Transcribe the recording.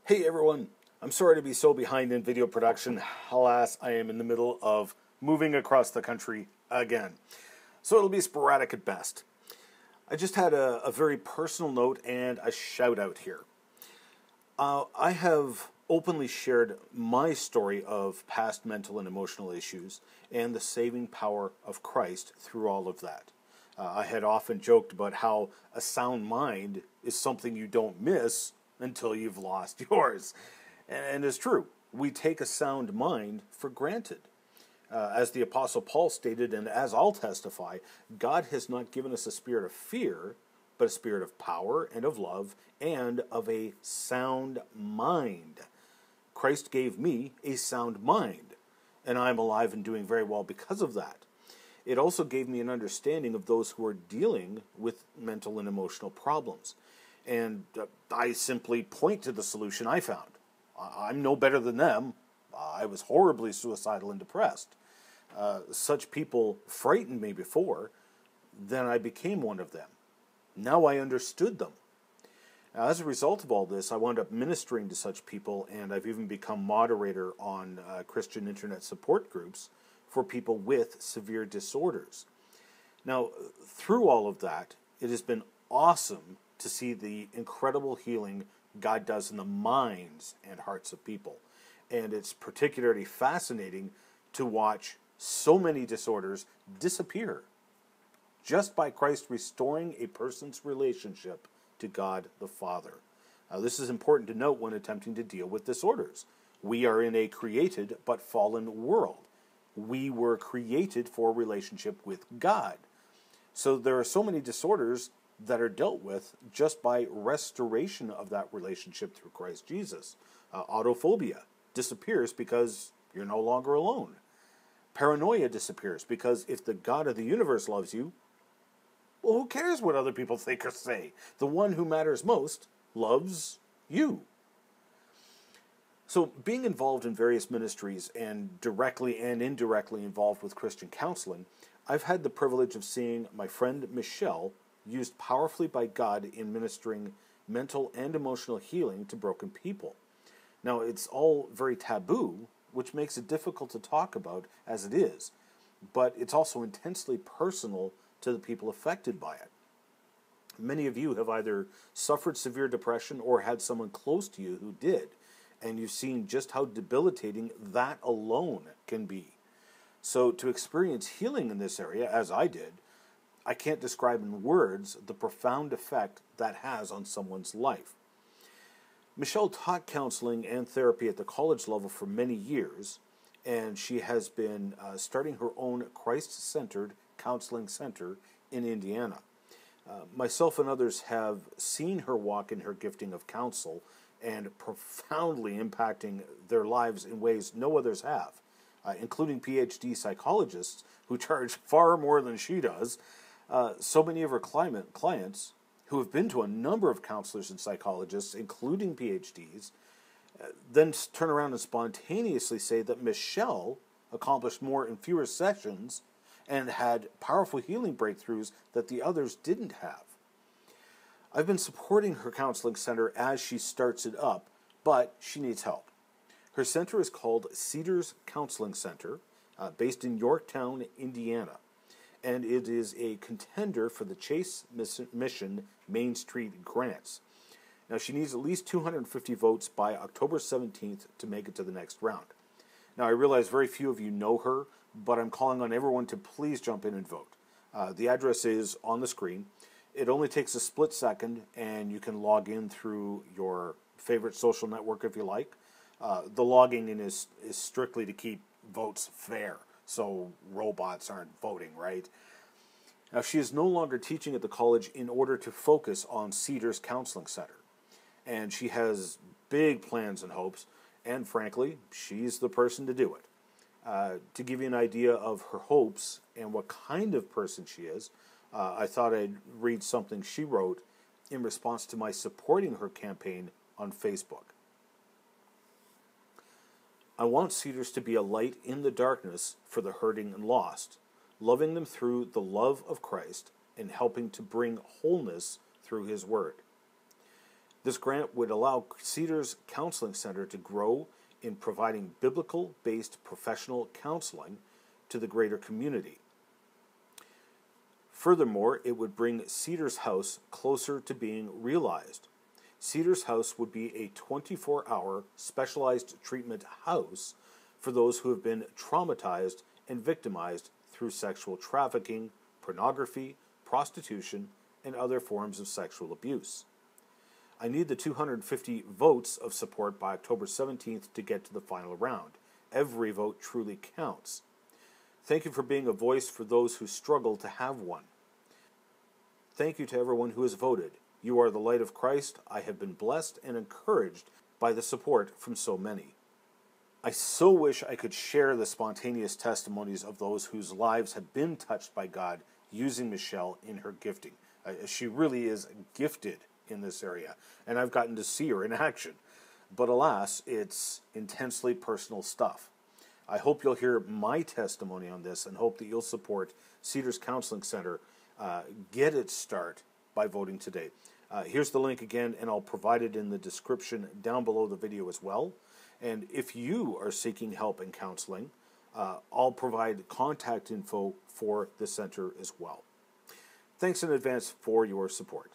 Hey everyone, I'm sorry to be so behind in video production. Alas, I am in the middle of moving across the country again. So it'll be sporadic at best. I just had a very personal note and a shout out here. I have openly shared my story of past mental and emotional issues and the saving power of Christ through all of that. I had often joked about how a sound mind is something you don't miss until you've lost yours. And it's true. We take a sound mind for granted. As the Apostle Paul stated, and as I'll testify, God has not given us a spirit of fear, but a spirit of power and of love and of a sound mind. Christ gave me a sound mind, and I'm alive and doing very well because of that. It also gave me an understanding of those who are dealing with mental and emotional problems. And I simply point to the solution I found. I'm no better than them. I was horribly suicidal and depressed. Such people frightened me before. Then I became one of them. Now I understood them. Now, as a result of all this, I wound up ministering to such people, and I've even become moderator on Christian internet support groups for people with severe disorders. Now, through all of that, it has been awesome to see the incredible healing God does in the minds and hearts of people. And it's particularly fascinating to watch so many disorders disappear just by Christ restoring a person's relationship to God the Father. This is important to note when attempting to deal with disorders. We are in a created but fallen world. We were created for a relationship with God. So there are so many disorders that are dealt with just by restoration of that relationship through Christ Jesus. Autophobia disappears because you're no longer alone. Paranoia disappears because if the God of the universe loves you, well, who cares what other people think or say? The one who matters most loves you. So being involved in various ministries and directly and indirectly involved with Christian counseling, I've had the privilege of seeing my friend Michelle used powerfully by God in ministering mental and emotional healing to broken people. Now, it's all very taboo, which makes it difficult to talk about as it is, but it's also intensely personal to the people affected by it. Many of you have either suffered severe depression or had someone close to you who did, and you've seen just how debilitating that alone can be. So to experience healing in this area, as I did, I can't describe in words the profound effect that has on someone's life. Michelle taught counseling and therapy at the college level for many years, and she has been starting her own Christ-centered counseling center in Indiana. Myself and others have seen her walk in her gifting of counsel and profoundly impacting their lives in ways no others have, including PhD psychologists who charge far more than she does. So many of her clients who have been to a number of counselors and psychologists, including PhDs, then turn around and spontaneously say that Michelle accomplished more in fewer sessions and had powerful healing breakthroughs that the others didn't have. I've been supporting her counseling center as she starts it up, but she needs help. Her center is called Cedars Counseling Center, based in Yorktown, Indiana, and it is a contender for the Chase Mission Main Street grants. Now, she needs at least 250 votes by October 17th to make it to the next round. Now, I realize very few of you know her, but I'm calling on everyone to please jump in and vote. The address is on the screen. It only takes a split second, and you can log in through your favorite social network if you like. The logging in is strictly to keep votes fair, so robots aren't voting, right? Now, she is no longer teaching at the college in order to focus on Cedars Counseling Center. And she has big plans and hopes, and frankly, she's the person to do it. To give you an idea of her hopes and what kind of person she is, I thought I'd read something she wrote in response to my supporting her campaign on Facebook. I want Cedars to be a light in the darkness for the hurting and lost, loving them through the love of Christ and helping to bring wholeness through His Word. This grant would allow Cedars Counseling Center to grow in providing biblical-based professional counseling to the greater community. Furthermore, it would bring Cedars House closer to being realized. Cedars House would be a 24-hour specialized treatment house for those who have been traumatized and victimized through sexual trafficking, pornography, prostitution, and other forms of sexual abuse. I need the 250 votes of support by October 17th to get to the final round. Every vote truly counts. Thank you for being a voice for those who struggle to have one. Thank you to everyone who has voted. You are the light of Christ. I have been blessed and encouraged by the support from so many. I so wish I could share the spontaneous testimonies of those whose lives have been touched by God using Michelle in her gifting. She really is gifted in this area, and I've gotten to see her in action. But alas, it's intensely personal stuff. I hope you'll hear my testimony on this and hope that you'll support Cedars Counseling Center get its start by voting today. Here's the link again, and I'll provide it in the description down below the video as well. And if you are seeking help in counseling, I'll provide contact info for the center as well. Thanks in advance for your support.